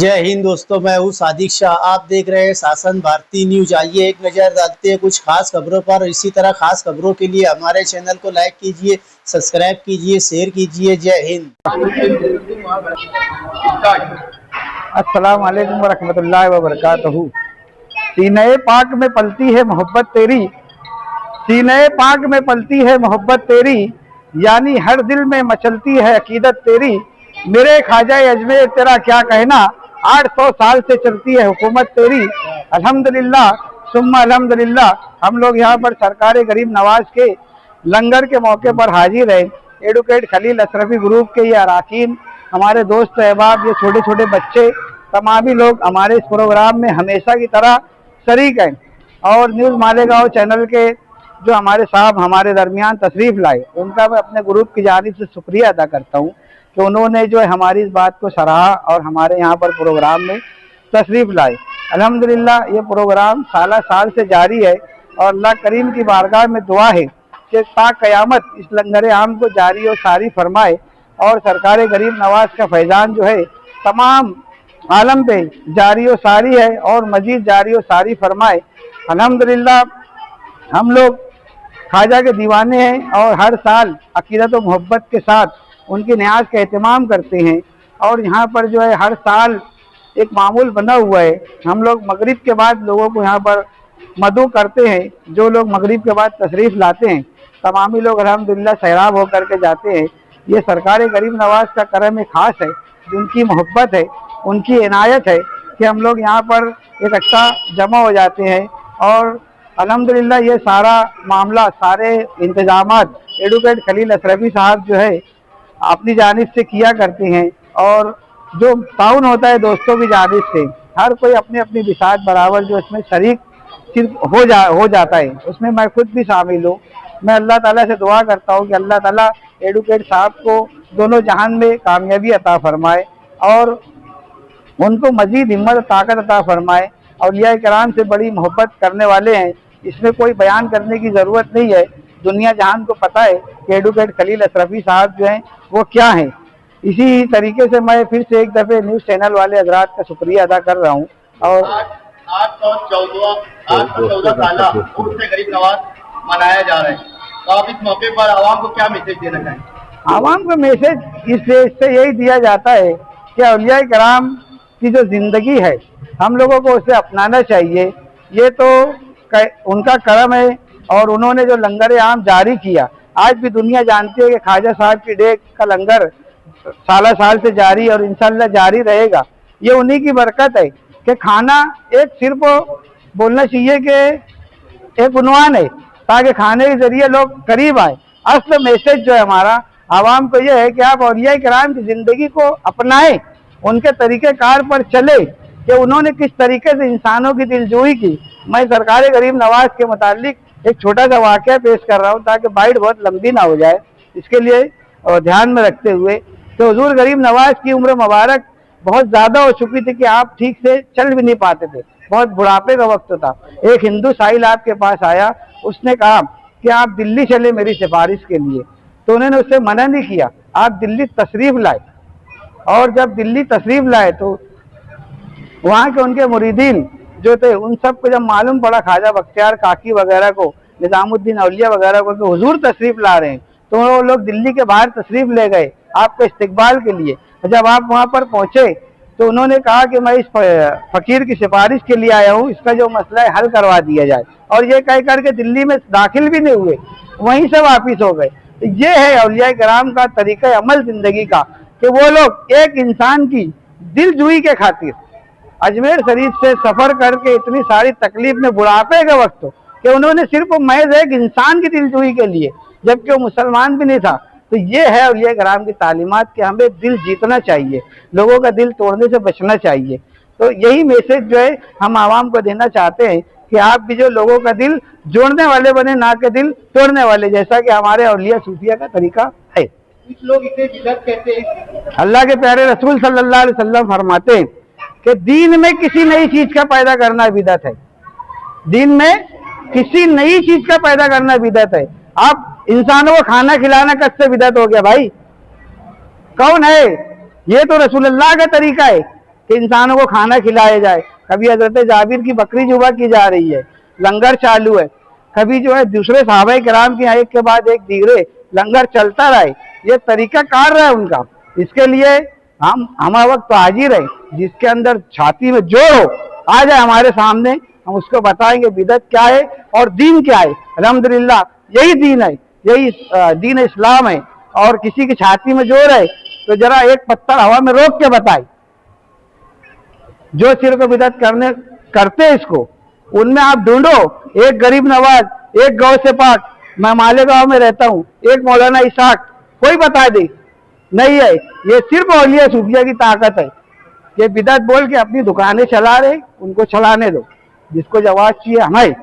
जय हिंद दोस्तों, मैं हूँ सादिक शाह। आप देख रहे हैं शासन भारती न्यूज। आइए एक नज़र डालते हैं कुछ खास खबरों पर। इसी तरह खास खबरों के लिए हमारे चैनल को लाइक कीजिए, सब्सक्राइब कीजिए, शेयर कीजिए। जय हिंद। अस्सलाम वालेकुम वरहमतुल्लाहि वबरकातुहू। सीने पाक में पलती है मोहब्बत तेरी, सीने पाक में पलती है मोहब्बत तेरी, यानी हर दिल में मचलती है अकीदत तेरी। मेरे ख्वाजा अजमेर तेरा क्या कहना, 800 साल से चलती है हुकूमत तेरी। अल्हम्दुलिल्लाह सुम्मा अल्हम्दुलिल्लाह। हम लोग यहाँ पर सरकार गरीब नवाज के लंगर के मौके पर हाजिर है। एडवोकेट खलील अशरफी ग्रुप के ये अराकीन, हमारे दोस्त अहबाब, ये छोटे छोटे बच्चे, तमामी लोग हमारे इस प्रोग्राम में हमेशा की तरह शरीक हैं। और न्यूज़ मालेगांव चैनल के जो हमारे साहब हमारे दरमियान तशरीफ़ लाए, उनका मैं अपने ग्रुप की जानिब से शुक्रिया अदा करता हूँ कि उन्होंने जो है हमारी इस बात को सराहा और हमारे यहाँ पर प्रोग्राम में तशरीफ़ लाए। अल्हम्दुलिल्लाह ये प्रोग्राम साल से जारी है और अल्लाह करीम की बारगाह में दुआ है कि ता क़यामत इस लंगर आम को जारी और सारी फरमाए और सरकार गरीब नवाज का फैज़ान जो है तमाम आलम पे जारी और सारी है और मजीद जारी और सारी फरमाए। अल्हम्दुलिल्लाह हम लोग ख्वाजा के दीवाने हैं और हर साल अकीदत और मोहब्बत के साथ उनकी न्याज का एहतमाम करते हैं। और यहाँ पर जो है हर साल एक मामूल बना हुआ है, हम लोग मगरिब के बाद लोगों को यहाँ पर मदू करते हैं। जो लोग मगरिब के बाद तशरीफ़ लाते हैं तमामी लोग अल्हम्दुलिल्लाह सैराब होकर के जाते हैं। ये सरकार गरीब नवाज का करम खास है, उनकी मोहब्बत है, उनकी इनायत है कि हम लोग यहाँ पर इकट्ठा जमा हो जाते हैं। और अल्हम्दुलिल्लाह ये सारा मामला, सारे इंतजामात एडवोकेट खलील अशरफी साहब जो है अपनी जानिब से किया करते हैं। और जो ताउन होता है दोस्तों की जानिब से, हर कोई अपनी अपनी बिसात बराबर जो इसमें शरीक सिर्फ हो जाता है, उसमें मैं खुद भी शामिल हूँ। मैं अल्लाह ताला से दुआ करता हूँ कि अल्लाह ताला एडवोकेट साहब को दोनों जहान में कामयाबी अता फरमाए और उनको मजीद हिम्मत ताकत अता फरमाए। औलिया कराम से बड़ी मोहब्बत करने वाले हैं, इसमें कोई बयान करने की ज़रूरत नहीं है। दुनिया जहान को पता है कि एडवोकेट खलील अशरफी साहब जो हैं वो क्या हैं। इसी तरीके से मैं फिर से एक दफ़े न्यूज़ चैनल वाले हजरात का शुक्रिया अदा कर रहा हूँ। और 814 साल से गरीब नवाज मनाया जा रहा है, तो आप इस मौके पर आवाम को क्या मैसेज देना चाहेंगे? आवाम को मैसेज इससे यही दिया जाता है कि औलिया कराम की जो ज़िंदगी है हम लोगों को उसे अपनाना चाहिए। ये तो उनका करम है और उन्होंने जो लंगर आम जारी किया, आज भी दुनिया जानती है कि ख्वाजा साहब की डेग का लंगर साल से जारी और इंशाअल्लाह जारी रहेगा। ये उन्हीं की बरकत है कि खाना एक सिर्फ बोलना चाहिए कि एक उन्वान है ताकि खाने के जरिए लोग करीब आए। असल मैसेज जो है हमारा आवाम को ये है कि आप औलिया कराम की ज़िंदगी को अपनाएं, उनके तरीक़ेकार पर चले कि उन्होंने किस तरीके से इंसानों की दिलजोई की। मैं सरकार गरीब नवाज के मुतालिक एक छोटा सा वाक़या पेश कर रहा हूँ ताकि बाइट बहुत लंबी ना हो जाए, इसके लिए ध्यान में रखते हुए। तो हुजूर गरीब नवाज की उम्र मुबारक बहुत ज़्यादा हो चुकी थी कि आप ठीक से चल भी नहीं पाते थे, बहुत बुढ़ापे का वक्त था। एक हिंदू साहिल आपके पास आया, उसने कहा कि आप दिल्ली चले मेरी सिफारिश के लिए, तो उन्होंने उससे मना नहीं किया, आप दिल्ली तशरीफ़ लाए। और जब दिल्ली तशरीफ़ लाए तो वहाँ के उनके मुरीदीन जो थे उन सब को जब मालूम पड़ा ख्वाजा बख्तियार काकी वगैरह को, निज़ामुद्दीन औलिया वगैरह को कि हुजूर तशरीफ़ ला रहे हैं, तो वो लोग दिल्ली के बाहर तशरीफ़ ले गए आपके इस्तकबाल के लिए। जब आप वहाँ पर पहुँचे तो उन्होंने कहा कि मैं इस फ़कीर की सिफारिश के लिए आया हूँ, इसका जो मसला है हल करवा दिया जाए। और ये कह करके दिल्ली में दाखिल भी नहीं हुए, वहीं से वापिस हो गए। तो ये है औलिया कराम का तरीक़ा अमल ज़िंदगी का कि वो लोग एक इंसान की दिलजुई के खातिर अजमेर शरीफ से सफ़र करके इतनी सारी तकलीफ में बुढ़ापे के वक्त कि उन्होंने सिर्फ महज एक इंसान की दिलजुई के लिए, जबकि वो मुसलमान भी नहीं था। तो ये है औलिया कराम की तालीमात कि हमें दिल जीतना चाहिए, लोगों का दिल तोड़ने से बचना चाहिए। तो यही मैसेज जो है हम आवाम को देना चाहते हैं कि आप भी जो लोगों का दिल जोड़ने वाले बने, ना कि दिल तोड़ने वाले, जैसा कि हमारे औलिया सूफिया का तरीका है। कुछ लोग इसे बिदअत कहते हैं। अल्लाह के प्यारे रसूल सल्लल्लाहु अलैहि वसल्लम फरमाते हैं कि दीन में किसी नई चीज का पैदा करना बिदअत है। दीन में किसी नई चीज का पैदा करना बिदअत है। आप इंसानों को खाना खिलाना कब से बिदअत हो गया भाई? कौन है? ये तो रसूलुल्लाह का तरीका है कि इंसानों को खाना खिलाया जाए, कभी हजरत जाबिर की बकरी जुबा की जा रही है, लंगर चालू है, कभी जो है दूसरे सहाबा किराम के एक के बाद एक दीगरे लंगर चलता रहे, ये तरीका कार रहा है उनका। इसके लिए हम हमारा वक्त तो हाजिर है, जिसके अंदर छाती में जोर हो आ जाए हमारे सामने, हम उसको बताएंगे बिदअत क्या है और दीन क्या है। अल्हम्दुलिल्लाह यही दीन है, यही दीन इस्लाम है। और किसी की छाती में जोर है तो जरा एक पत्थर हवा में रोक के बताए, जो शिर्क व बिदअत करते हैं इसको, उनमें आप ढूंढो एक गरीब नवाज, एक गौ से पाक, मैं मालेगांव में रहता हूँ, एक मौलाना इसाक, कोई बता दे नहीं है। ये सिर्फ औलिया सूफिया की ताकत है। ये बिदअत बोल के अपनी दुकानें चला रहे, उनको चलाने दो, जिसको जवाब चाहिए हमें